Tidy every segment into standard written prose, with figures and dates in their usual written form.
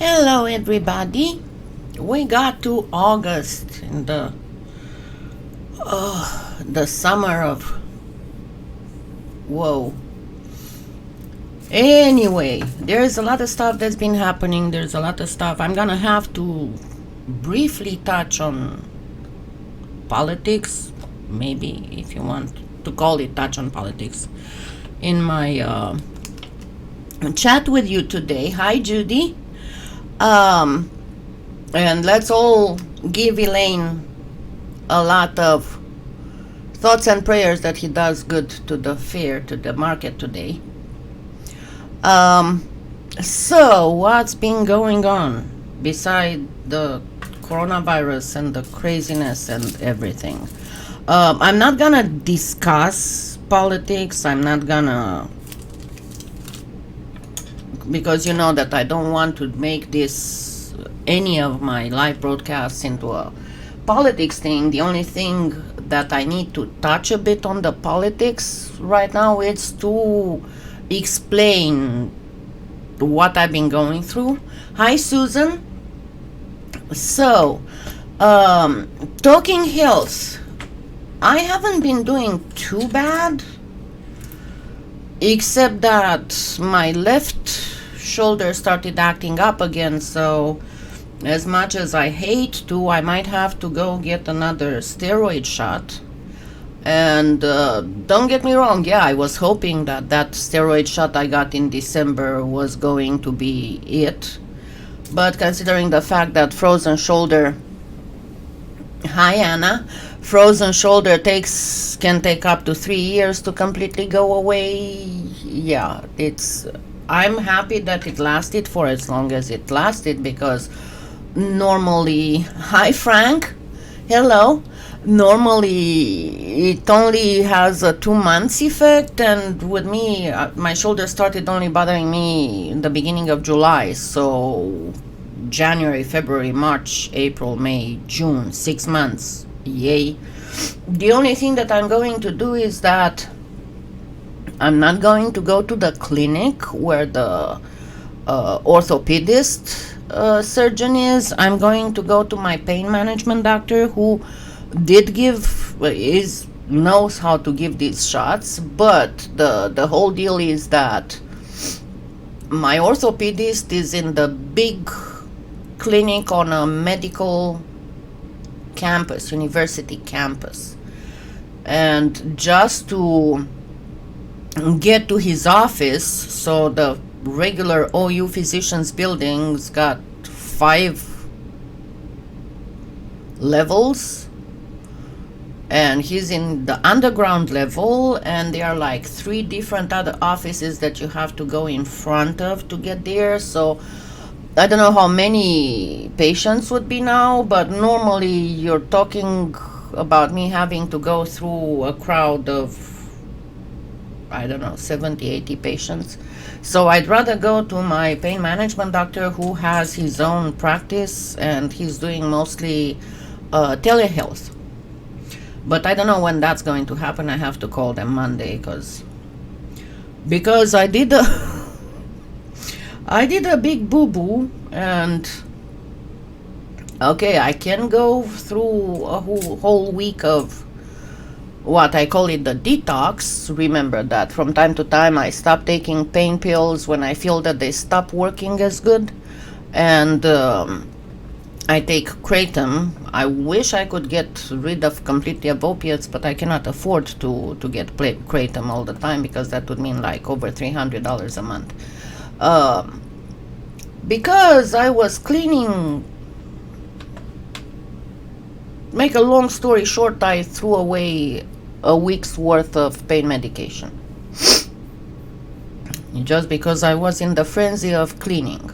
Hello everybody. We got to August in the summer of whoa. Anyway, there's a lot of stuff that's been happening. There's a lot of stuff. I'm gonna have to briefly touch on politics, maybe if you want to call it touch on politics, in my chat with you today. Hi Judy. And let's all give Elaine a lot of thoughts and prayers that he does good to the fair, to the market today. So what's been going on beside the coronavirus and the craziness and everything? I'm not gonna discuss politics. I'm not gonna, because you know that I don't want to make this any of my live broadcasts into a politics thing. The only thing that I need to touch a bit on the politics right now is to explain what I've been going through. Hi Susan. So talking health, I haven't been doing too bad, except that my left shoulder started acting up again. So as much as I hate to, I might have to go get another steroid shot. And don't get me wrong, yeah, I was hoping that that steroid shot I got in December was going to be it. But considering the fact that frozen shoulder, hi Anna, frozen shoulder can take up to 3 years to completely go away. Yeah, I'm happy that it lasted for as long as it lasted, because normally, hi Frank, hello, normally it only has a 2 months effect, and with me, my shoulder started only bothering me in the beginning of July, so January, February, March, April, May, June, 6 months, yay. The only thing that I'm going to do is that I'm not going to go to the clinic where the orthopedist surgeon is. I'm going to go to my pain management doctor, who knows how to give these shots. But the whole deal is that my orthopedist is in the big clinic on a medical campus, university campus, and just to get to his office, so the regular OU physicians building's got 5 levels, and he's in the underground level, and there are like 3 different other offices that you have to go in front of to get there. So I don't know how many patients would be now, but normally you're talking about me having to go through a crowd of, I don't know, 70, 80 patients. So I'd rather go to my pain management doctor, who has his own practice, and he's doing mostly telehealth. But I don't know when that's going to happen. I have to call them Monday, because I did a big boo-boo, and okay, I can go through a whole week of what I call it the detox. Remember that from time to time I stop taking pain pills when I feel that they stop working as good, and I take Crichton. I wish I could get rid of completely of opiates, but I cannot afford to get Crichton all the time, because that would mean like over $300 a month. Because I was cleaning, make a long story short, I threw away a week's worth of pain medication, just because I was in the frenzy of cleaning.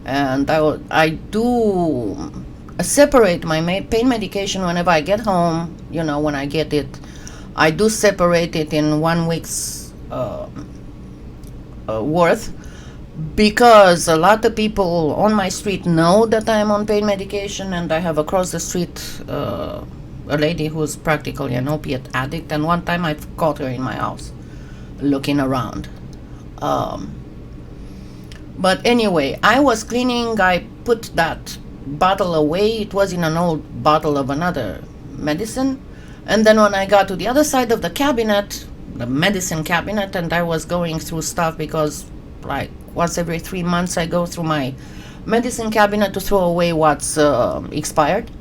And I do separate my pain medication whenever I get home. You know, when I get it, I do separate it in 1 week's worth, because a lot of people on my street know that I'm on pain medication, and I have across the street a lady who's practically an opiate addict, and one time I caught her in my house looking around. But anyway, I was cleaning, I put that bottle away. It was in an old bottle of another medicine. And then when I got to the other side of the cabinet, the medicine cabinet, and I was going through stuff because like once every 3 months I go through my medicine cabinet to throw away what's expired.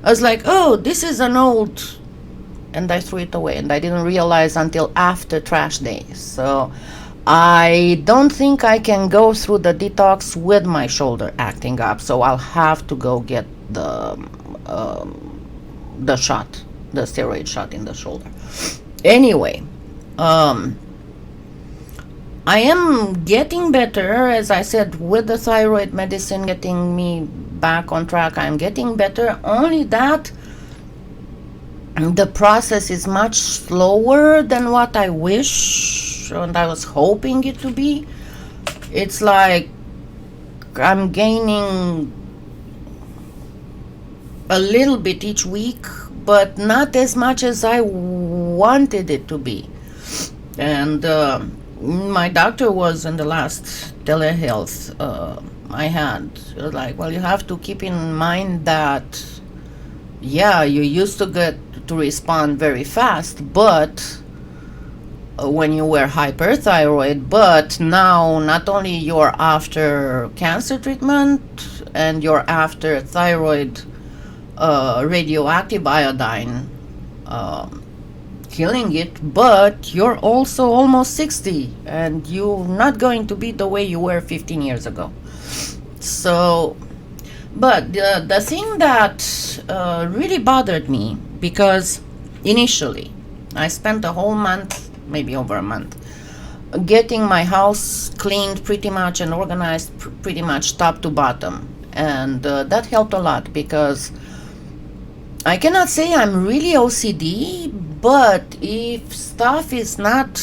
I was like, oh, this is an old, and I threw it away, and I didn't realize until after trash day. So I don't think I can go through the detox with my shoulder acting up, so I'll have to go get the shot, the steroid shot in the shoulder. Anyway, I am getting better, as I said, with the thyroid medicine getting me back on track. I'm getting better, only that the process is much slower than what I wish and I was hoping it to be. It's like I'm gaining a little bit each week, but not as much as I wanted it to be. And my doctor was in the last telehealth I had. It was like, well, you have to keep in mind that, yeah, you used to get to respond very fast, but when you were hyperthyroid, but now not only you're after cancer treatment and you're after thyroid radioactive iodine killing it, but you're also almost 60 and you're not going to be the way you were 15 years ago. So, but the thing that really bothered me, because initially I spent a whole month, maybe over a month, getting my house cleaned pretty much and organized pretty much top to bottom, and that helped a lot, because I cannot say I'm really OCD, but if stuff is not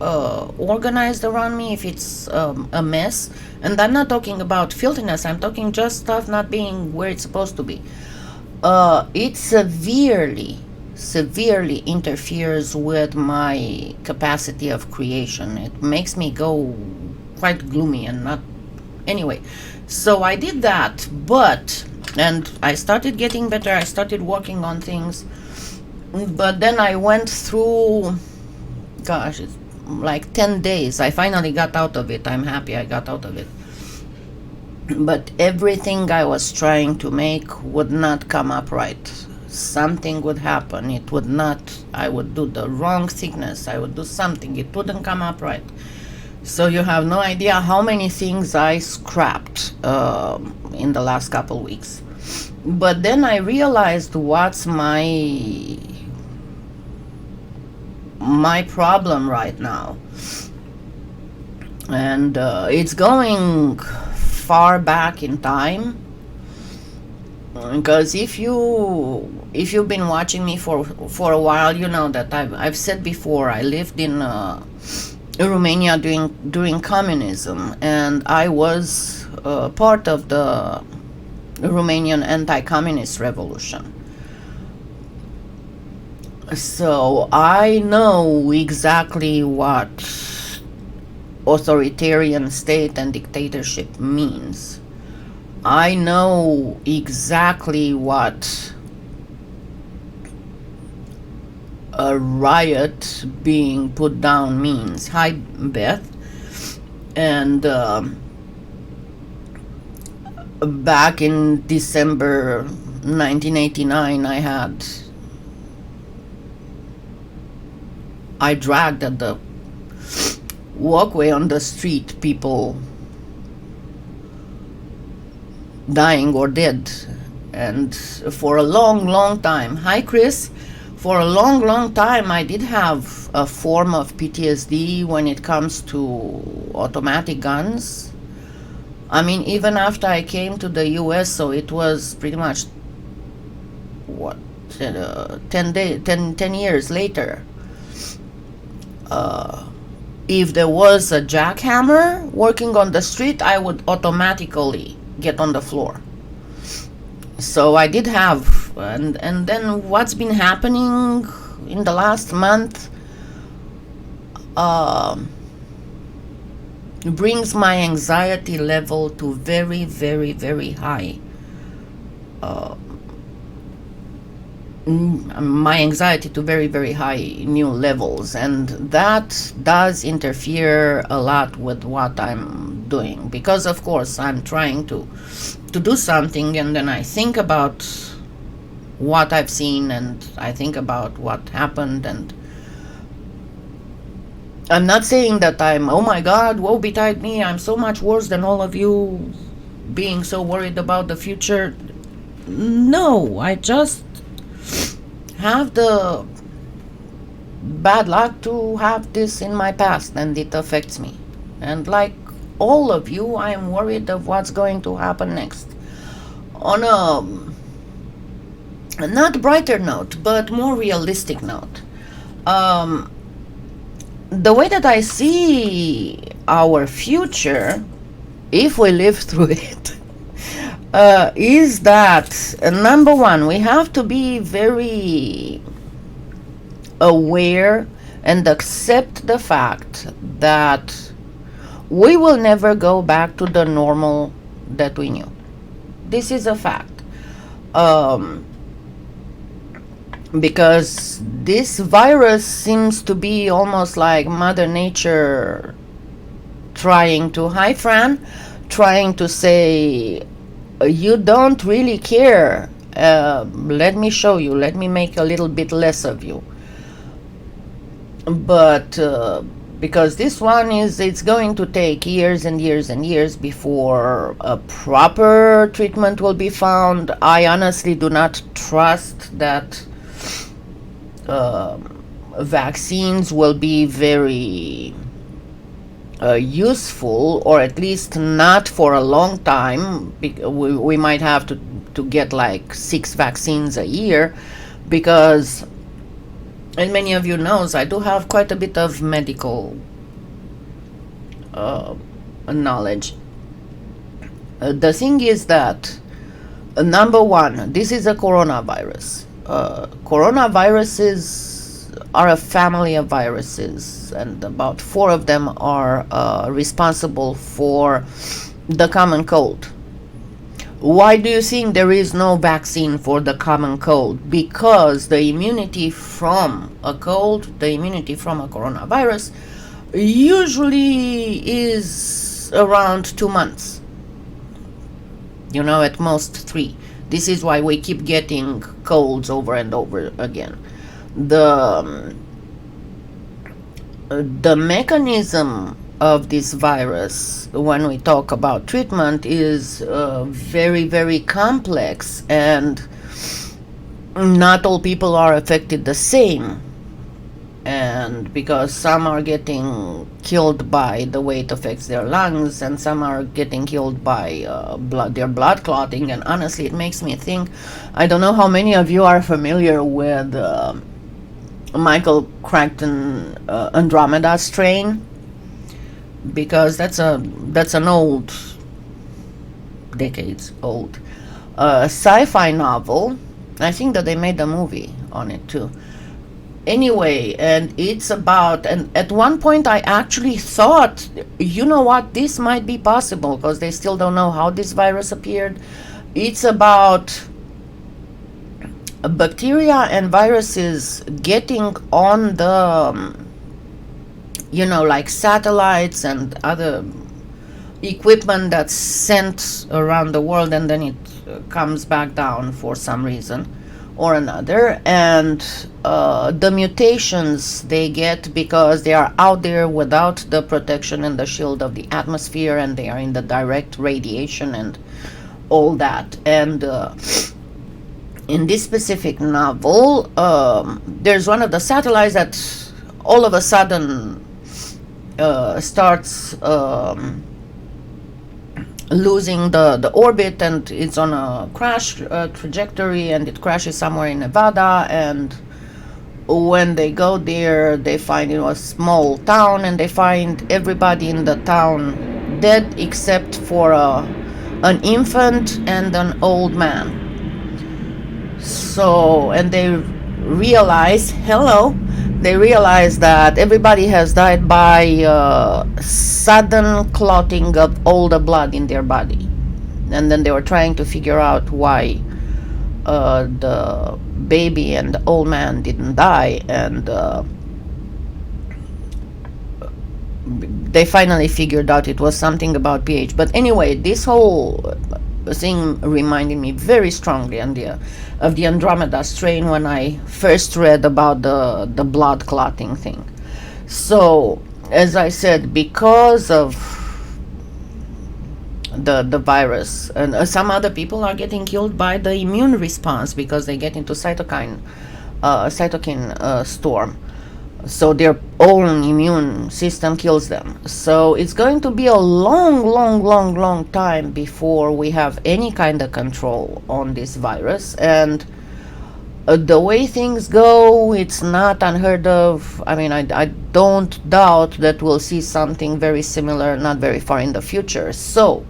organized around me, if it's a mess, and I'm not talking about filthiness, I'm talking just stuff not being where it's supposed to be, it severely interferes with my capacity of creation. It makes me go quite gloomy and not... Anyway, so I did that, and I started getting better, I started working on things, but then I went through, gosh, it's like 10 days. I finally got out of it. I'm happy I got out of it. But everything I was trying to make would not come up right. Something would happen. It would not, I would do the wrong thickness. I would do something. It wouldn't come up right. So you have no idea how many things I scrapped in the last couple weeks. But then I realized what's my problem right now. And it's going far back in time, because if you've been watching me for a while, you know that I've said before I lived in Romania during communism, and I was part of the Romanian anti-communist revolution. So I know exactly what authoritarian state and dictatorship means. I know exactly what a riot being put down means. Hi, Beth. And back in December 1989, I dragged at the walkway on the street people dying or dead. And for a long time, hi Chris, for a long time I did have a form of PTSD when it comes to automatic guns. I mean, even after I came to the US, so it was pretty much 10 years later. If there was a jackhammer working on the street, I would automatically get on the floor. So I did have, and then what's been happening in the last month, brings my anxiety level to very, very, very high. My anxiety to very, very high new levels, and that does interfere a lot with what I'm doing, because of course I'm trying to do something, and then I think about what I've seen, and I think about what happened, and I'm not saying that I'm, oh my god, woe betide me, I'm so much worse than all of you being so worried about the future. No, I just have the bad luck to have this in my past, and it affects me. And like all of you, I am worried of what's going to happen next. On a not brighter note, but more realistic note, the way that I see our future, if we live through it, is that number one, we have to be very aware and accept the fact that we will never go back to the normal that we knew. This is a fact. Because this virus seems to be almost like Mother Nature trying to, hi Fran, trying to say, you don't really care, let me show you, let me make a little bit less of you. But because this one it's going to take years and years and years before a proper treatment will be found. I honestly do not trust that vaccines will be very useful, or at least not for a long time. We might have to get like 6 vaccines a year, because, and many of you knows, I do have quite a bit of medical knowledge. The thing is that number one, this is a coronavirus. Coronaviruses are a family of viruses, and about 4 of them are responsible for the common cold. Why do you think there is no vaccine for the common cold? Because the immunity from a cold, the immunity from a coronavirus, usually is around 2 months. At most 3. This is why we keep getting colds over and over again. The mechanism of this virus, when we talk about treatment, is very, very complex, and not all people are affected the same. And because some are getting killed by the way it affects their lungs, and some are getting killed by their blood clotting, and honestly, it makes me think, I don't know how many of you are familiar with Michael Crichton Andromeda strain, because that's an old, decades old sci-fi novel. I think that they made a movie on it too. Anyway, and it's about, and at one point I actually thought, you know what, this might be possible, because they still don't know how this virus appeared. It's about bacteria and viruses getting on the, like satellites and other equipment that's sent around the world, and then it comes back down for some reason or another, and the mutations they get because they are out there without the protection and the shield of the atmosphere, and they are in the direct radiation and all that. And in this specific novel, there's one of the satellites that all of a sudden starts losing the orbit, and it's on a crash trajectory, and it crashes somewhere in Nevada. And when they go there, they find a small town, and they find everybody in the town dead except for an infant and an old man. So, and they realize, hello, they realized that everybody has died by sudden clotting of all the blood in their body. And then they were trying to figure out why the baby and the old man didn't die, and they finally figured out it was something about pH. But anyway, this whole thing reminded me very strongly of the Andromeda strain when I first read about the blood clotting thing. So, as I said, because of the virus, and some other people are getting killed by the immune response because they get into cytokine storm. So their own immune system kills them. So it's going to be a long time before we have any kind of control on this virus. And the way things go, it's not unheard of. I mean, I don't doubt that we'll see something very similar not very far in the future. So,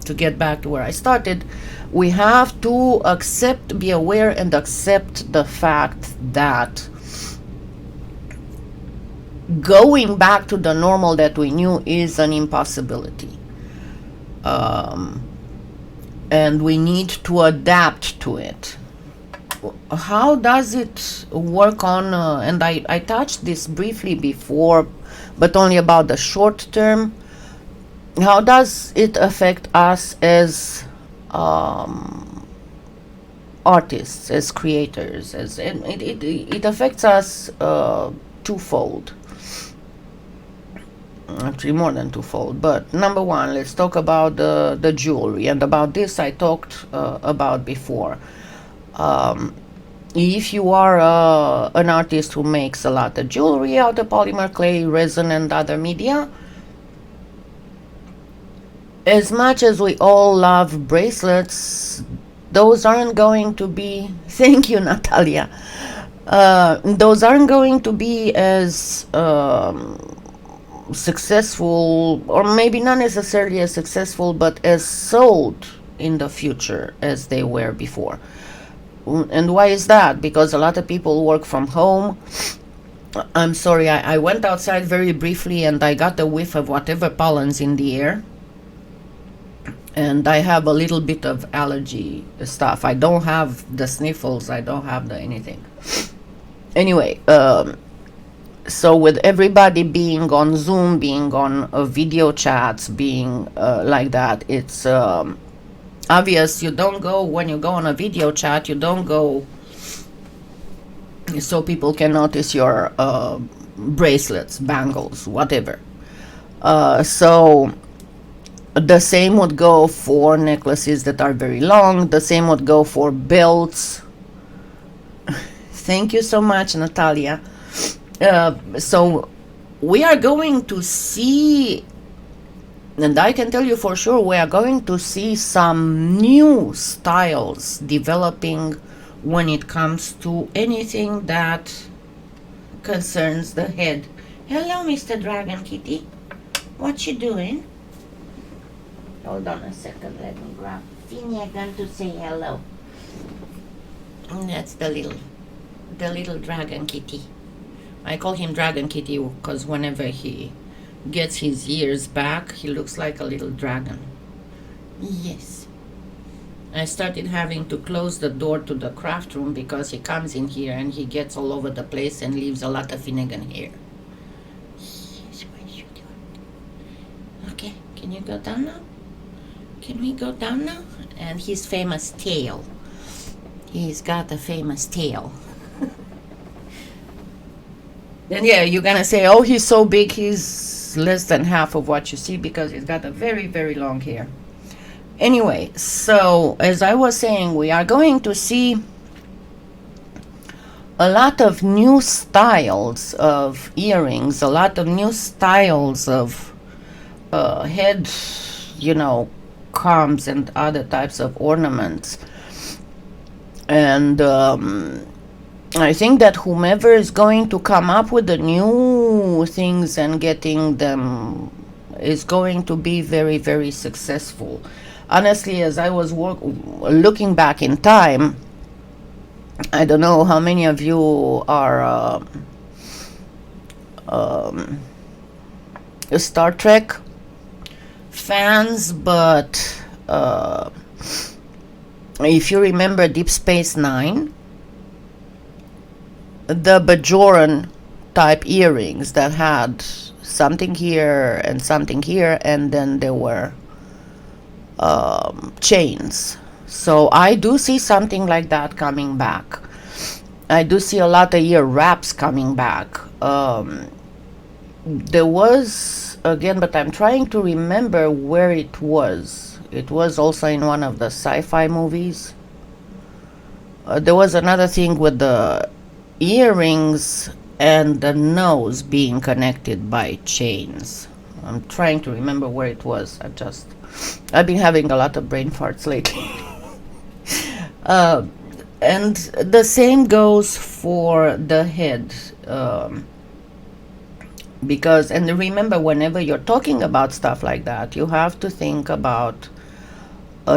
to get back to where I started, we have to be aware and accept the fact that going back to the normal that we knew is an impossibility. And we need to adapt to it. How does it work on, and I touched this briefly before, but only about the short term. How does it affect us as artists, as creators? It affects us twofold. Actually, more than twofold. But number one, let's talk about the jewelry, and about this I talked about before. If you are an artist who makes a lot of jewelry out of polymer clay, resin, and other media, as much as we all love bracelets, those aren't going to be, thank you, Natalia, those aren't going to be as successful, or maybe not necessarily as successful, but as sold in the future as they were before. And why is that? Because a lot of people work from home. I'm sorry, I went outside very briefly and I got a whiff of whatever pollen's in the air, and I have a little bit of allergy stuff. I don't have the sniffles, I don't have the anything. Anyway, so with everybody being on Zoom, being on video chats, being like that, it's obvious you don't go, when you go on a video chat, you don't go so people can notice your bracelets, bangles, whatever. So the same would go for necklaces that are very long. The same would go for belts. Thank you so much, Natalia. So we are going to see, and I can tell you for sure, we are going to see some new styles developing when it comes to anything that concerns the head. Hello, Mr. Dragon Kitty. What you doing? Hold on a second, let me grab Finnegan to say hello. And that's the little Dragon Kitty. I call him Dragon Kitty because whenever he gets his ears back, he looks like a little dragon. Yes. I started having to close the door to the craft room because he comes in here and he gets all over the place and leaves a lot of Finnegan hair. Yes, what you doing? Okay, can you go down now? Can we go down now? And his famous tail. He's got a famous tail. Then yeah, you're gonna say, oh, he's so big, he's less than half of what you see because he's got a very, very long hair. Anyway, so as I was saying, we are going to see a lot of new styles of earrings, a lot of new styles of head, combs and other types of ornaments. And I think that whomever is going to come up with the new things and getting them is going to be very, very successful. Honestly, as I was looking back in time, I don't know how many of you are Star Trek fans, but if you remember Deep Space Nine, the Bajoran type earrings that had something here and something here, and then there were chains. So I do see something like that coming back. I do see a lot of ear wraps coming back. There was, again, but I'm trying to remember where it was. It was also in one of the sci-fi movies. There was another thing with the earrings and the nose being connected by chains. I'm trying to remember where it was. I've been having a lot of brain farts lately. And the same goes for the head. Because, and remember, whenever you're talking about stuff like that, you have to think about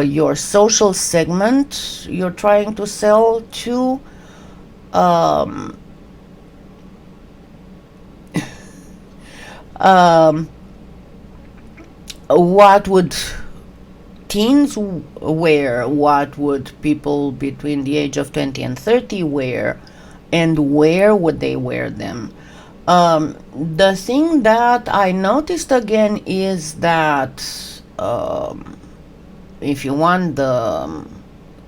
your social segment you're trying to sell to. What would teens wear? What would people between the age of 20 and 30 wear? And where would they wear them? The thing that I noticed again is that if you want the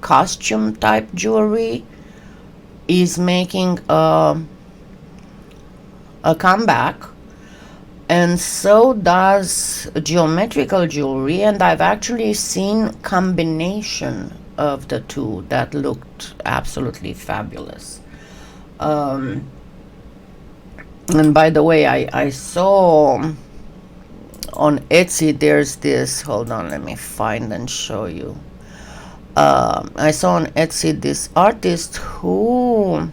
costume type jewelry is making a comeback, and so does geometrical jewelry, and I've actually seen combination of the two that looked absolutely fabulous. And by the way, I saw on Etsy there's this, hold on, let me find and show you. I saw on Etsy this artist who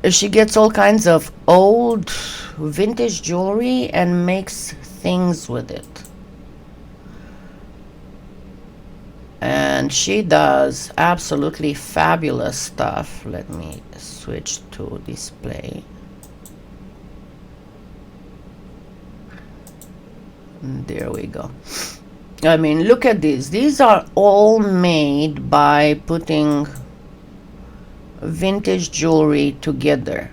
she gets all kinds of old vintage jewelry and makes things with it. And she does absolutely fabulous stuff. Let me switch to display. There we go. I mean, look at these. These are all made by putting vintage jewelry together.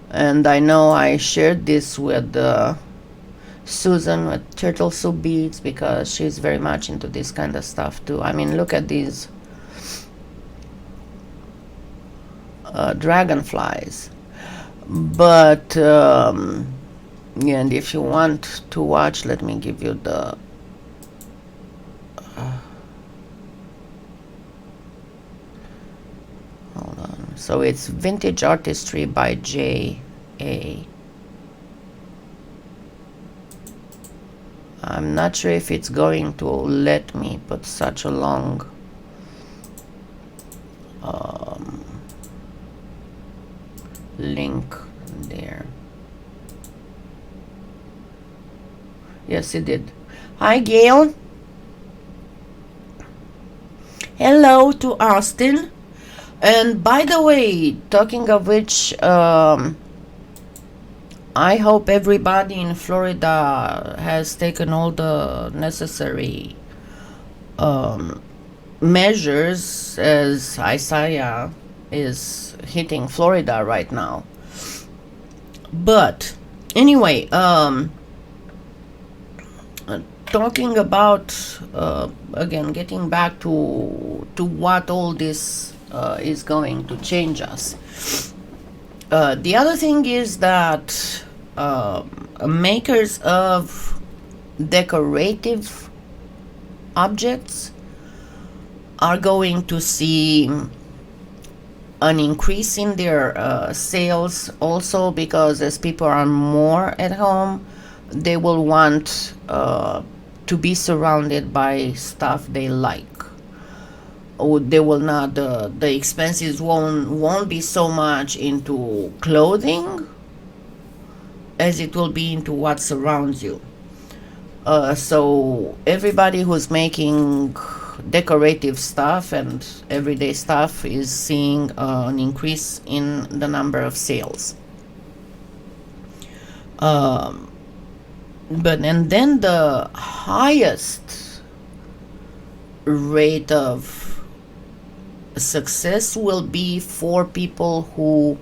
And I know I shared this with Susan with Turtle Soup Beads, because she's very much into this kind of stuff too. I mean, look at these dragonflies. But yeah, and if you want to watch, let me give you the hold on. So it's Vintage Artistry by J.A. I'm not sure if it's going to let me put such a long link there. Yes, it did. Hi, Gail. Hello to Austin. And by the way, talking of which, I hope everybody in Florida has taken all the necessary measures, as Isaiah is hitting Florida right now. But anyway, talking about again, getting back to what all this is going to change us. The other thing is that makers of decorative objects are going to see an increase in their sales also, because as people are more at home, they will want to be surrounded by stuff they like. Or they will not, the expenses won't be so much into clothing as it will be into what surrounds you. So everybody who's making decorative stuff and everyday stuff is seeing an increase in the number of sales. Um, and then the highest rate of success will be for people who,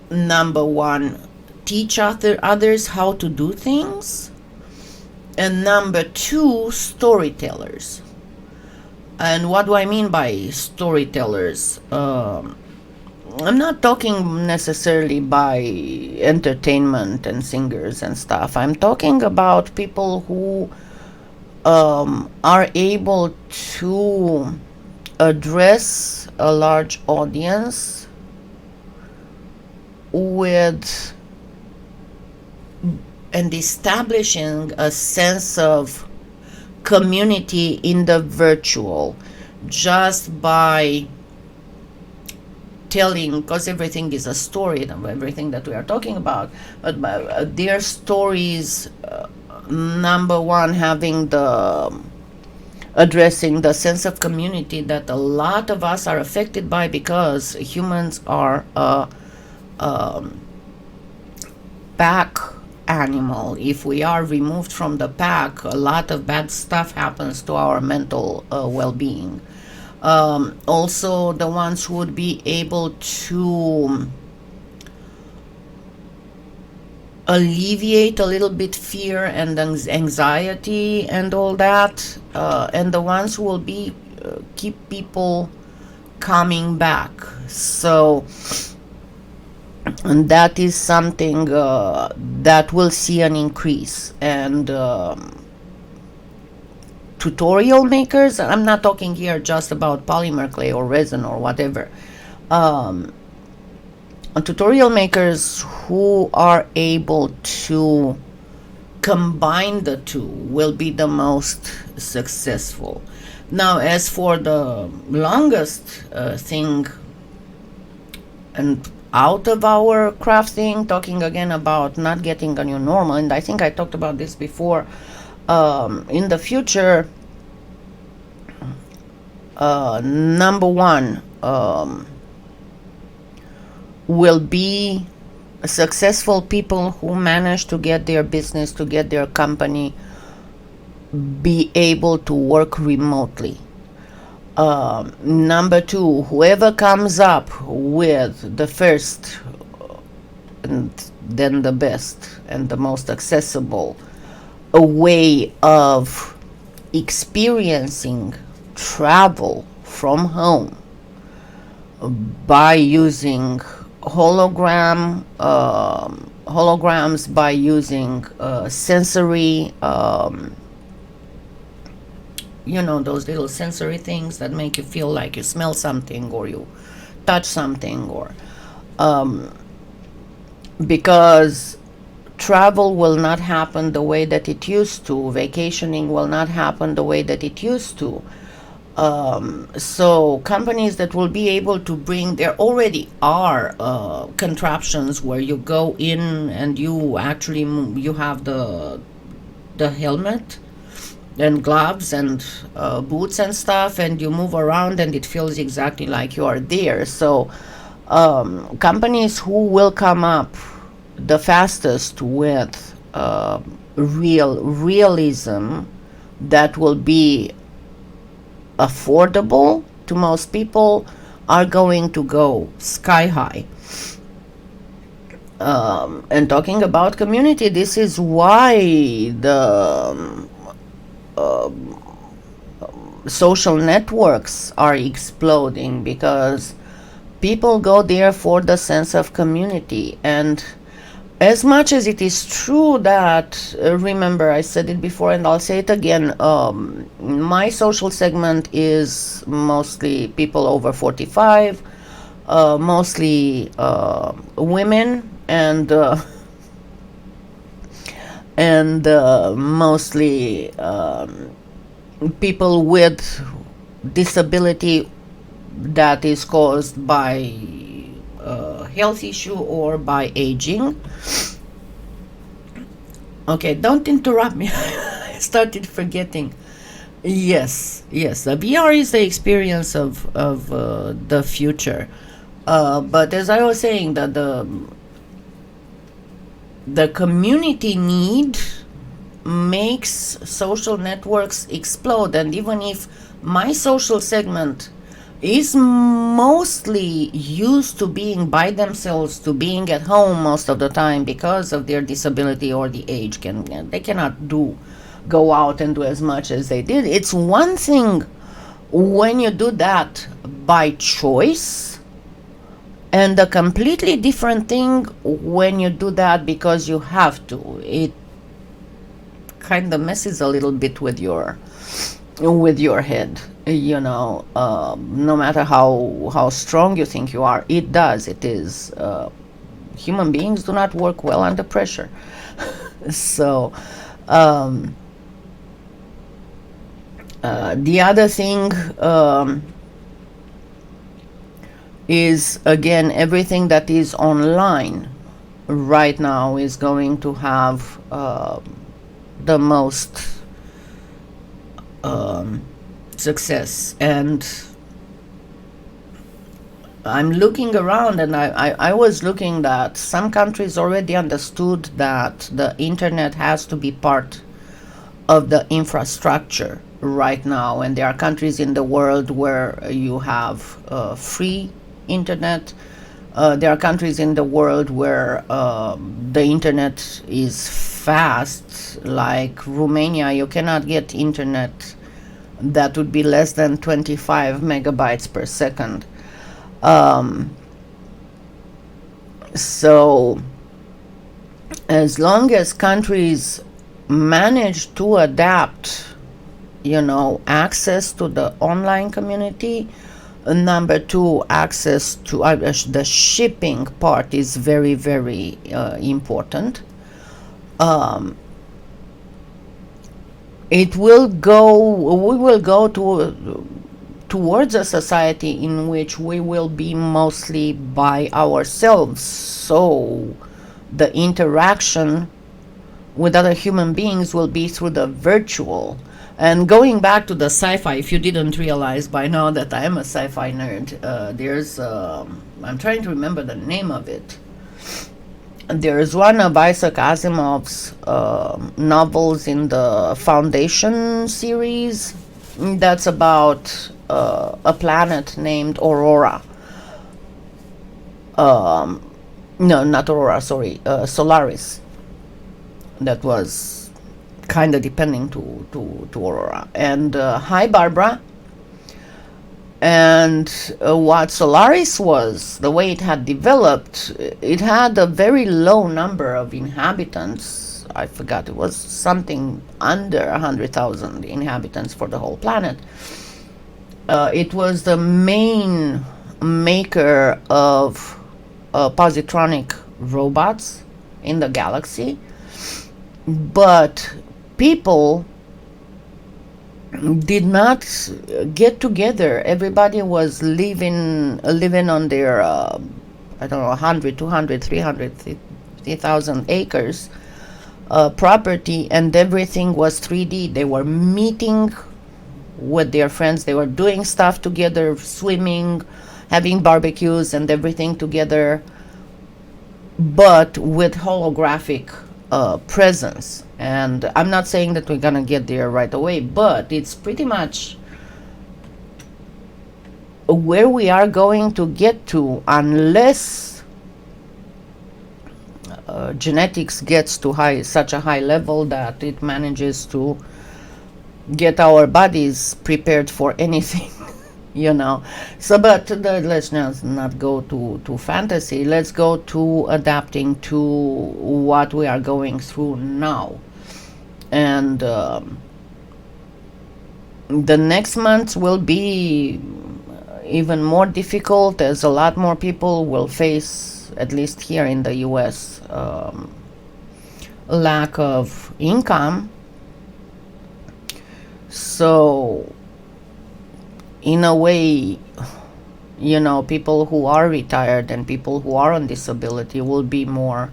number one, teach others how to do things, and number two, storytellers. And what do I mean by storytellers? I'm not talking necessarily by entertainment and singers and stuff. I'm talking about people who are able to address a large audience with and establishing a sense of community in the virtual just by telling, because everything is a story, everything that we are talking about, but their stories, number one, having the addressing the sense of community that a lot of us are affected by, because humans are a pack animal. If we are removed from the pack, a lot of bad stuff happens to our mental well-being. Also, the ones who would be able to alleviate a little bit fear and anxiety and all that, and the ones who will be keep people coming back. So, and that is something that will see an increase. And tutorial makers, I'm not talking here just about polymer clay or resin or whatever, tutorial makers who are able to combine the two will be the most successful. Now, as for the longest thing and out of our craft thing, talking again about not getting a new normal, and I think I talked about this before, in the future, number one, will be successful people who manage to get their business, to get their company be able to work remotely. Number two, whoever comes up with the first and then the best and the most accessible a way of experiencing travel from home by using holograms, by using sensory, those little sensory things that make you feel like you smell something or you touch something, or because travel will not happen the way that it used to, vacationing will not happen the way that it used to. So companies that will be able to bring, there already are contraptions where you go in and you actually you have the helmet and gloves and boots and stuff, and you move around and it feels exactly like you are there. So companies who will come up the fastest with realism that will be affordable to most people are going to go sky high. And talking about community, this is why the social networks are exploding, because people go there for the sense of community. And as much as it is true that, remember, I said it before and I'll say it again, my social segment is mostly people over 45, mostly women, and mostly people with disability that is caused by health issue or by aging. Okay, don't interrupt me. I started forgetting. Yes, the VR is the experience of the future. But as I was saying, that the community need makes social networks explode. And even if my social segment is mostly used to being by themselves, to being at home most of the time because of their disability or the age, they cannot go out and do as much as they did. It's one thing when you do that by choice, and a completely different thing when you do that because you have to. It kind of messes a little bit with your head, no matter how strong you think you are. It is human beings do not work well under pressure. So the other thing is, again, everything that is online right now is going to have the most success. And I'm looking around, and I was looking that some countries already understood that the internet has to be part of the infrastructure right now. And there are countries in the world where you have free internet. There are countries in the world where the internet is fast, like Romania. You cannot get internet that would be less than 25 megabytes per second. So as long as countries manage to adapt, access to the online community. Number two, access to the shipping part is very, very important. We will go towards a society in which we will be mostly by ourselves. So the interaction with other human beings will be through the virtual. And going back to the sci-fi, if you didn't realize by now that I am a sci-fi nerd, I'm trying to remember the name of it. There's one of Isaac Asimov's novels in the Foundation series that's about a planet named Aurora. No, not Aurora, sorry, Solaris. That was kind of depending to Aurora. And hi, Barbara. And what Solaris was, the way it had developed, it had a very low number of inhabitants. I forgot, it was something under 100,000 inhabitants for the whole planet. It was the main maker of positronic robots in the galaxy. But people did not get together. Everybody was living on their 100, 200, 300,000 acres property, and everything was 3D. They were meeting with their friends, they were doing stuff together, swimming, having barbecues and everything together, but with holographic presence. And I'm not saying that we're gonna get there right away, but it's pretty much where we are going to get to, unless genetics gets to such a high level that it manages to get our bodies prepared for anything. So, but let's not go to fantasy. Let's go to adapting to what we are going through now. And the next months will be even more difficult, as a lot more people will face, at least here in the US, lack of income. So in a way, people who are retired and people who are on disability will be more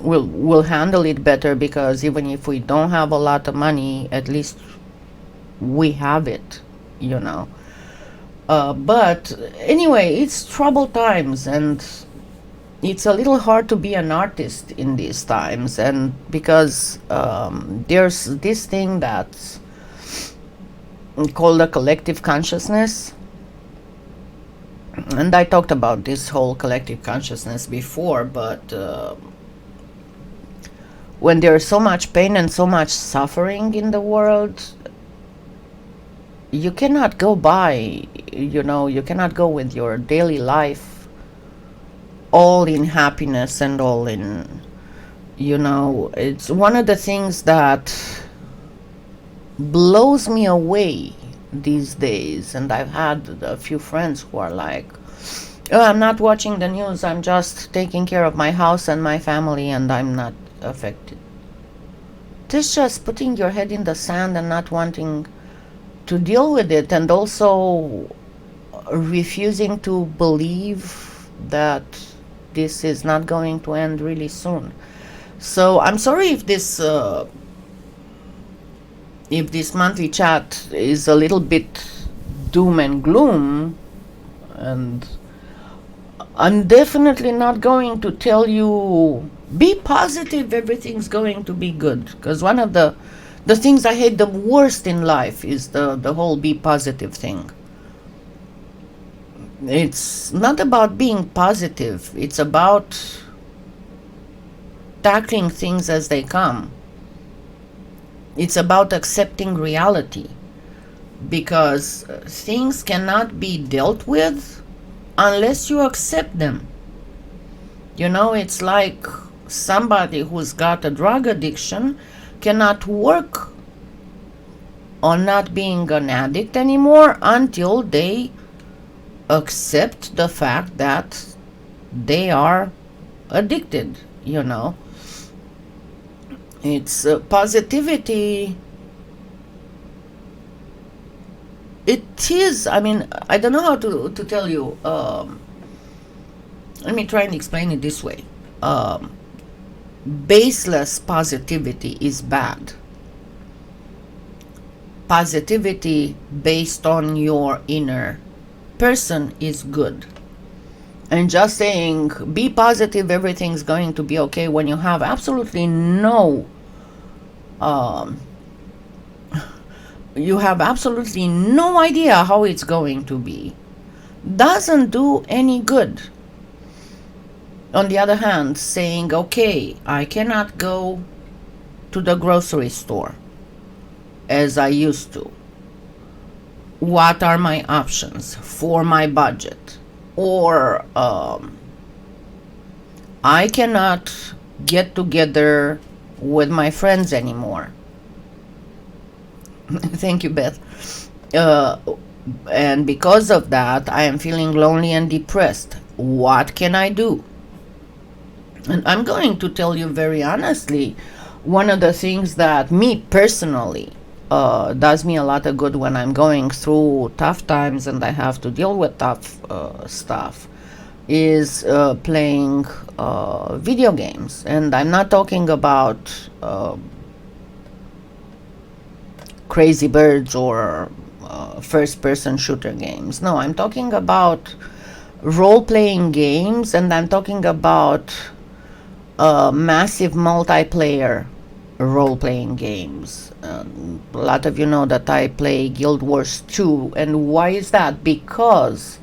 will handle it better, because even if we don't have a lot of money, at least we have it. But anyway, it's troubled times, and it's a little hard to be an artist in these times, and because there's this thing that's called a collective consciousness. And I talked about this whole collective consciousness before, but when there's so much pain and so much suffering in the world, you cannot go by, you cannot go with your daily life all in happiness and all in, it's one of the things that blows me away these days. And I've had a few friends who are like, oh, I'm not watching the news, I'm just taking care of my house and my family, and I'm not affected. This just putting your head in the sand and not wanting to deal with it, and also refusing to believe that this is not going to end really soon. So I'm sorry if this monthly chat is a little bit doom and gloom, and I'm definitely not going to tell you be positive, everything's going to be good, because one of the things I hate the worst in life is the whole be positive thing. It's not about being positive, it's about tackling things as they come. It's about accepting reality, because things cannot be dealt with unless you accept them. It's like somebody who's got a drug addiction cannot work on not being an addict anymore until they accept the fact that they are addicted. It's positivity. It is, I don't know how to tell you. Let me try and explain it this way. Baseless positivity is bad. Positivity based on your inner person is good. And just saying, be positive, everything's going to be okay, when you have absolutely no idea how it's going to be, doesn't do any good. On the other hand, saying, okay, I cannot go to the grocery store as I used to. What are my options for my budget? Or I cannot get together with my friends anymore. Thank you, Beth. And because of that, I am feeling lonely and depressed. What can I do? And I'm going to tell you very honestly, one of the things that me personally does me a lot of good when I'm going through tough times and I have to deal with tough stuff is playing video games. And I'm not talking about Crazy Birds or first-person shooter games. No, I'm talking about role-playing games, and I'm talking about massive multiplayer role-playing games. A lot of you know that I play Guild Wars 2, and why is that? Because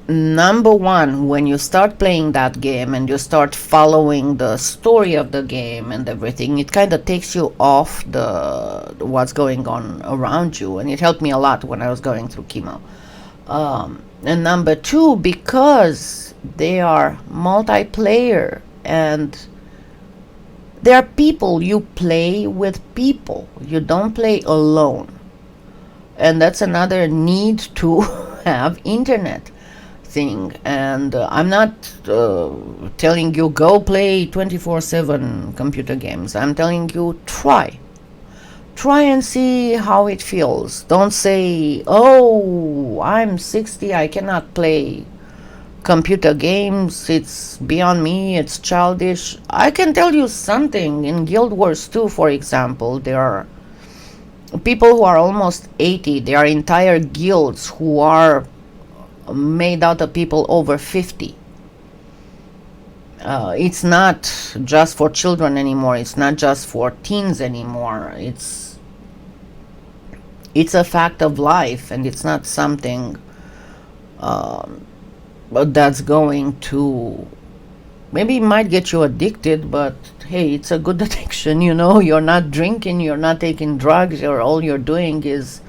number one, when you start playing that game and you start following the story of the game and everything, it kind of takes you off the what's going on around you, and it helped me a lot when I was going through chemo. And number two, because they are multiplayer and there are people, you play with people, you don't play alone. And that's another need to have internet thing. And I'm not telling you go play 24/7 computer games. I'm telling you try and see how it feels. Don't say, oh, I'm 60, I cannot play computer games, it's beyond me, it's childish. I can tell you something. In Guild Wars 2, for example, there are people who are almost 80, there are entire guilds who are made out of people over 50. It's not just for children anymore. It's not just for teens anymore. It's a fact of life, and it's not something that's going to, maybe it might get you addicted, but hey, it's a good addiction, you know. You're not drinking, you're not taking drugs, all you're doing is,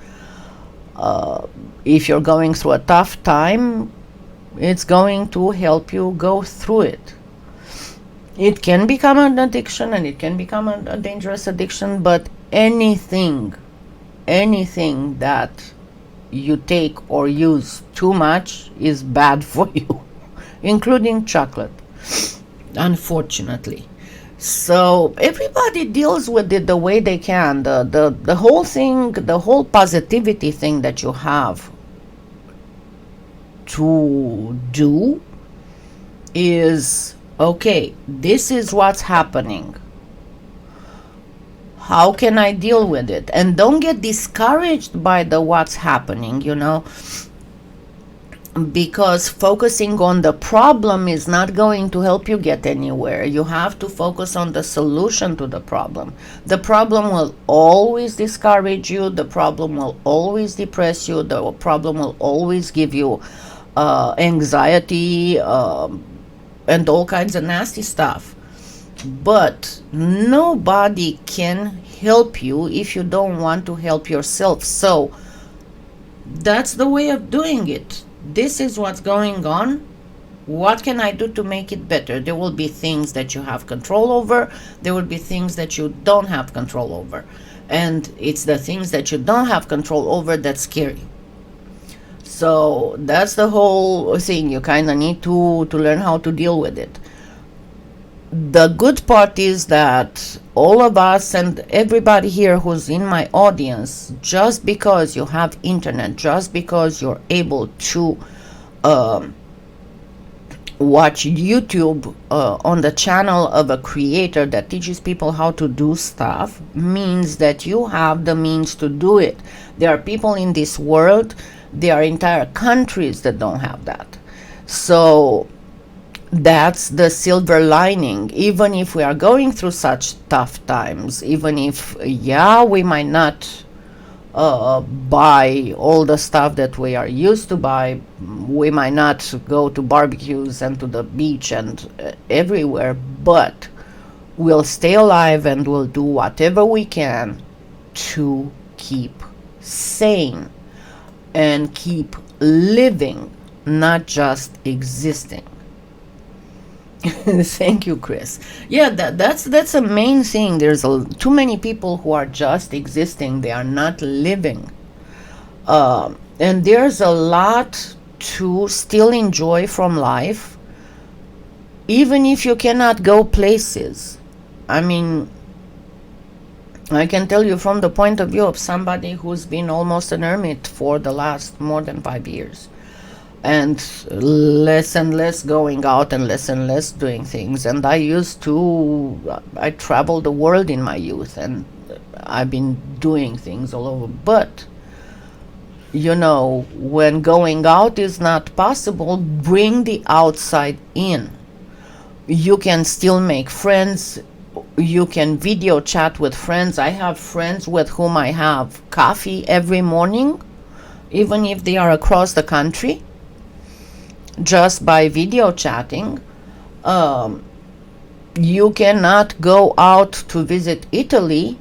if you're going through a tough time, it's going to help you go through it. It can become an addiction, and it can become a dangerous addiction, but anything that you take or use too much is bad for you, including chocolate, unfortunately. So everybody deals with it the way they can. The whole thing, the whole positivity thing that you have to do is, okay, this is what's happening. How can I deal with it? And don't get discouraged by the what's happening, you know, because focusing on the problem is not going to help you get anywhere. You have to focus on the solution to the problem. The problem will always discourage you. The problem will always depress you. The problem will always give you anxiety and all kinds of nasty stuff. But nobody can help you if you don't want to help yourself. So that's the way of doing it. This is what's going on. What can I do to make it better? There will be things that you have control over. There will be things that you don't have control over. And it's the things that you don't have control over that scare you. So that's the whole thing. You kind of need to learn how to deal with it. The good part is that all of us and everybody here who's in my audience, just because you have internet, just because you're able to watch YouTube on the channel of a creator that teaches people how to do stuff, means that you have the means to do it. There are people in this world, there are entire countries that don't have that. So that's the silver lining. Even if we are going through such tough times, even if, yeah, we might not buy all the stuff that we are used to buy, we might not go to barbecues and to the beach and everywhere, but we'll stay alive and we'll do whatever we can to keep sane and keep living, not just existing. Thank you, Chris. Yeah, that's a main thing. There's too many people who are just existing. They are not living. And there's a lot to still enjoy from life, even if you cannot go places. I mean, I can tell you from the point of view of somebody who's been almost an hermit for the last more than 5 years. And less going out and less doing things. And I traveled the world in my youth, and I've been doing things all over. But, you know, when going out is not possible, bring the outside in. You can still make friends. You can video chat with friends. I have friends with whom I have coffee every morning, even if they are across the country. Just by video chatting. You cannot go out to visit Italy,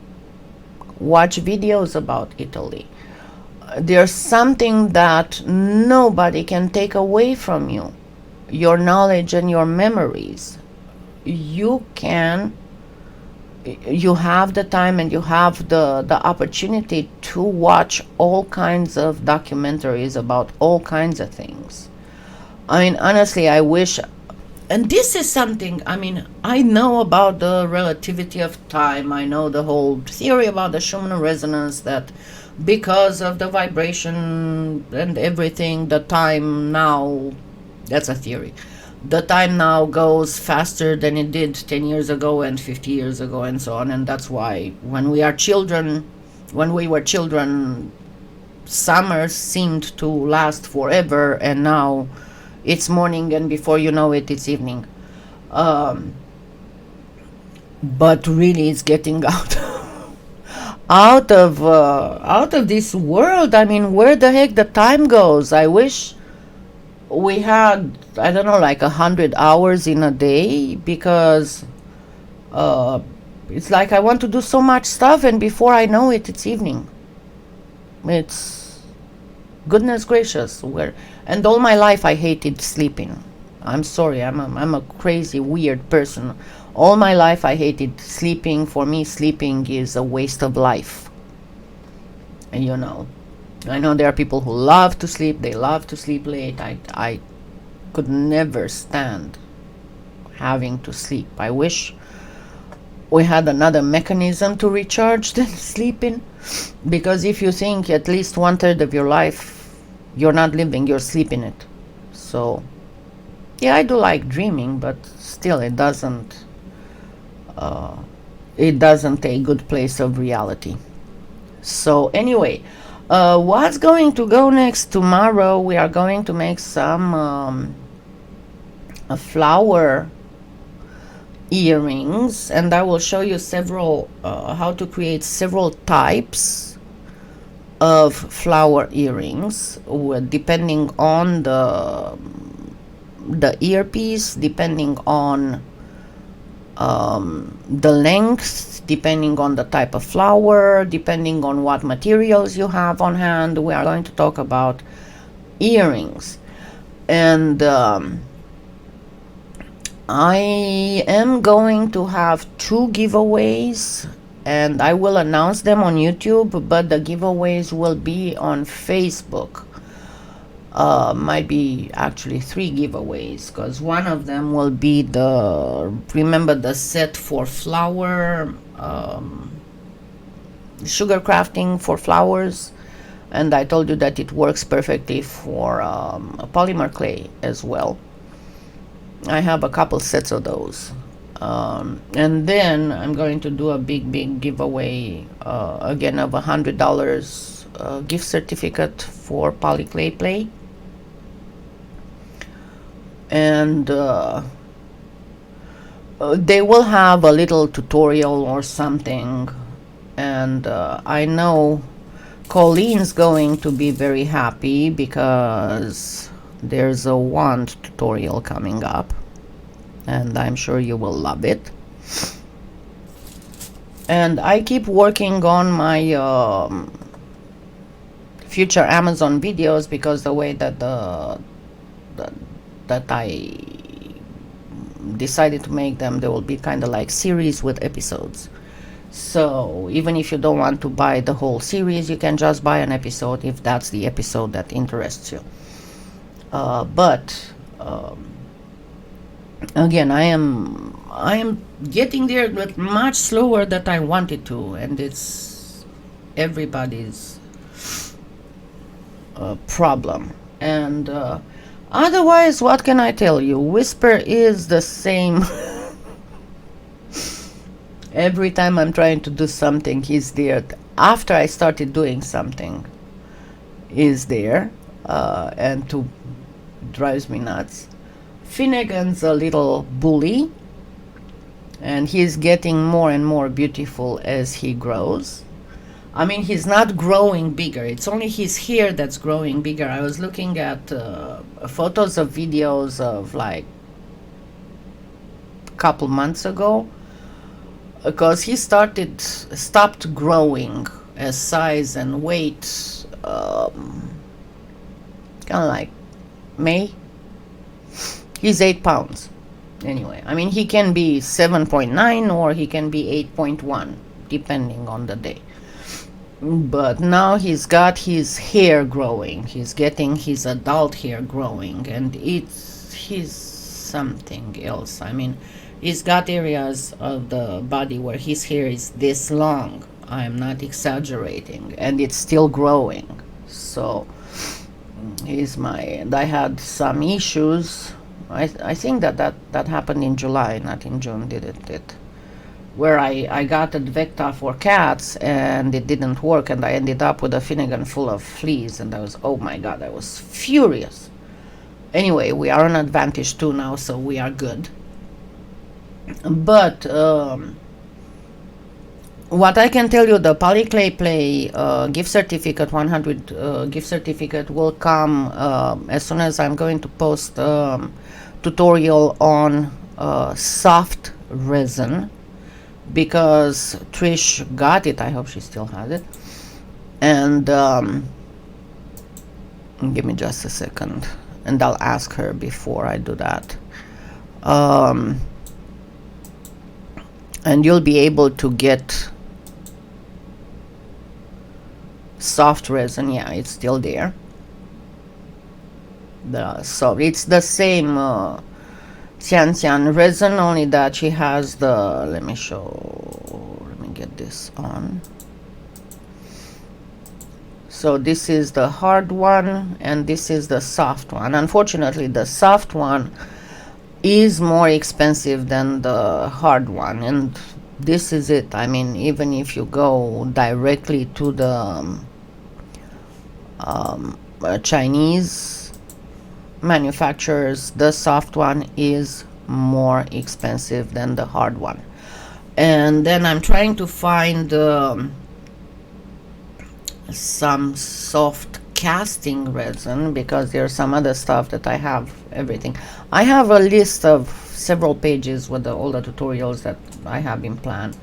watch videos about Italy. There's something that nobody can take away from you, your knowledge and your memories. You have the time and you have the opportunity to watch all kinds of documentaries about all kinds of things. I mean, honestly, I wish, and this is something, I mean, I know about the relativity of time. I know the whole theory about the Schumann resonance, that because of the vibration and everything, the time now, that's a theory. The time now goes faster than it did 10 years ago and 50 years ago and so on. And that's why when we are children, When we were children, summer seemed to last forever, and now it's morning, and before you know it, it's evening. But really, it's getting out of this world. I mean, where the heck the time goes? I wish we had, I don't know, like 100 hours in a day, because it's like I want to do so much stuff, and before I know it, it's evening. It's goodness gracious. And all my life I hated sleeping. I'm sorry, I'm a crazy, weird person. All my life I hated sleeping. For me, sleeping is a waste of life. And I know there are people who love to sleep. They love to sleep late. I could never stand having to sleep. I wish we had another mechanism to recharge than sleeping. Because if you think at least 1/3 of your life you're not living, you're sleeping it. So, yeah, I do like dreaming, but still it doesn't a good place of reality. So anyway, what's going to go next? Tomorrow we are going to make some a flower earrings, and I will show you several how to create several types of flower earrings, depending on the earpiece, depending on the length, depending on the type of flower, depending on what materials you have on hand. We are going to talk about earrings. And I am going to have 2 giveaways, and I will announce them on YouTube, but the giveaways will be on Facebook. Might be actually 3 giveaways, because one of them will be remember the set for flower, sugar crafting for flowers, and I told you that it works perfectly for polymer clay as well. I have a couple sets of those. And then I'm going to do a big giveaway again of $100 gift certificate for PolyClay Play. And they will have a little tutorial or something. And I know Colleen's going to be very happy, because there's a wand tutorial coming up, and I'm sure you will love it. And I keep working on my future Amazon videos, because the way that that I decided to make them, they will be kind of like series with episodes. So even if you don't want to buy the whole series, you can just buy an episode if that's the episode that interests you. But again, I am getting there, but much slower than I wanted to, and it's everybody's problem. And otherwise, what can I tell you? Whisper is the same. Every time I'm trying to do something, he's there. After I started doing something, he's there, and drives me nuts. Finnegan's a little bully, and he's getting more and more beautiful as he grows. I mean, he's not growing bigger. It's only his hair that's growing bigger. I was looking at photos of videos of like a couple months ago, because he stopped growing as size and weight, kind of like May. He's 8 pounds. Anyway, I mean, he can be 7.9 or he can be 8.1, depending on the day. But now he's got his hair growing. He's getting his adult hair growing, and he's something else. I mean, he's got areas of the body where his hair is this long. I'm not exaggerating, and it's still growing. So I had some issues. I think that happened in July, not in June, did it? where I got Advecta for cats and it didn't work, and I ended up with a Finnegan full of fleas, and I was, oh my god, I was furious. Anyway, we are on Advantage 2 now, so we are good. But what I can tell you, the PolyClay Play gift certificate, 100 gift certificate, will come as soon as I'm going to post tutorial on soft resin, because Trish got it. I hope she still has it. And give me just a second, and I'll ask her before I do that. And you'll be able to get soft resin. Yeah, it's still there. So it's the same Xian resin, only that she has the, let me get this on. So this is the hard one and this is the soft one. Unfortunately, the soft one is more expensive than the hard one, and this is it. I mean, even if you go directly to the Chinese manufacturers, the soft one is more expensive than the hard one. And then I'm trying to find some soft casting resin, because there's some other stuff that I have everything. I have a list of several pages with all the tutorials that I have in plan,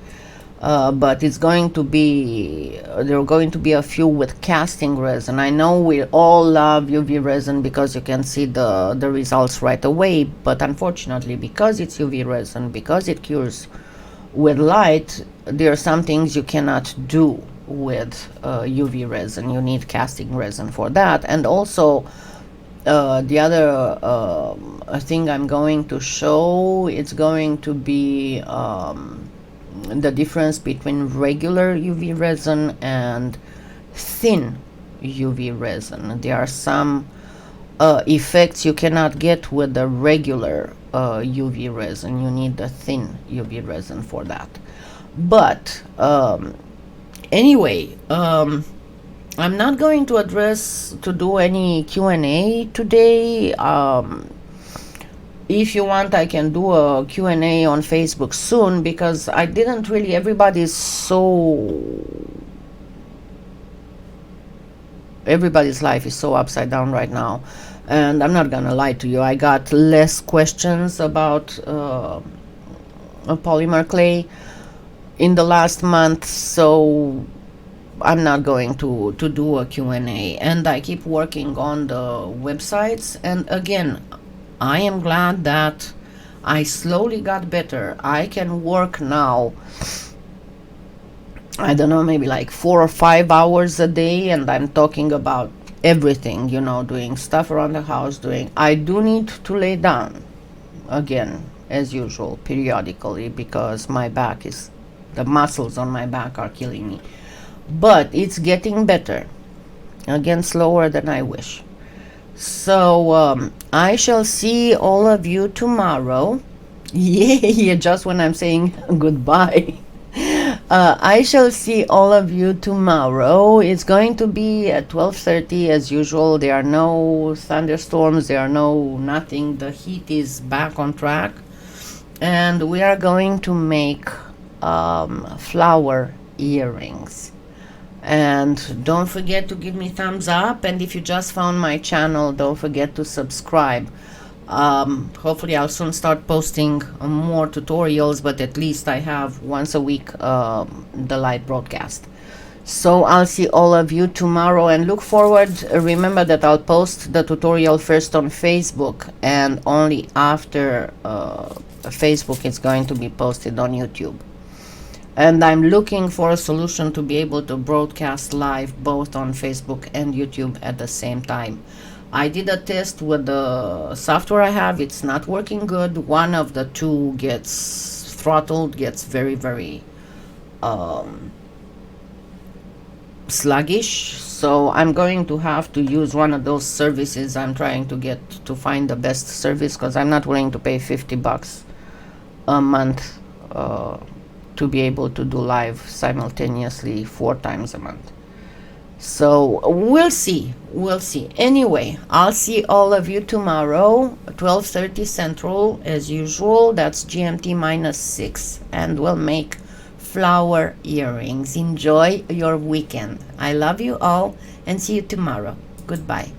but it's going to be, there are going to be a few with casting resin. I know we all love UV resin because you can see the results right away, but unfortunately, because it's UV resin, because it cures with light, there are some things you cannot do with UV resin. You need casting resin for that. And also the other thing I'm going to show, it's going to be the difference between regular UV resin and thin UV resin. There are some effects you cannot get with the regular UV resin. You need the thin UV resin for that. But anyway, I'm not going to do any Q&A today. If you want, I can do a Q&A on Facebook soon, because I didn't really, everybody's life is so upside down right now, and I'm not gonna lie to you, I got less questions about a polymer clay in the last month, so I'm not going to do a Q&A. And I keep working on the websites, and again, I am glad that I slowly got better. I can work now, I don't know, maybe like 4 or 5 hours a day, and I'm talking about everything, you know, doing stuff around the house, I do need to lay down again, as usual, periodically, because my back is, the muscles on my back are killing me. But it's getting better, again, slower than I wish. So I shall see all of you tomorrow. Yeah, just when I'm saying goodbye. I shall see all of you tomorrow. It's going to be at 12:30 as usual. There are no thunderstorms, there are nothing. The heat is back on track, and we are going to make flower earrings. And don't forget to give me thumbs up, and if you just found my channel, don't forget to subscribe. Hopefully I'll soon start posting more tutorials, but at least I have once a week the live broadcast. So I'll see all of you tomorrow, and look forward. Remember that I'll post the tutorial first on Facebook, and only after Facebook it's going to be posted on YouTube. And I'm looking for a solution to be able to broadcast live both on Facebook and YouTube at the same time. I did a test with the software I have. It's not working good. One of the two gets throttled, gets very, very sluggish. So I'm going to have to use one of those services. I'm trying to find the best service, because I'm not willing to pay $50 a month to be able to do live simultaneously 4 times a month. So we'll see. Anyway, I'll see all of you tomorrow, 12:30 Central, as usual. That's GMT -6, and we'll make flower earrings. Enjoy your weekend. I love you all, and see you tomorrow. Goodbye.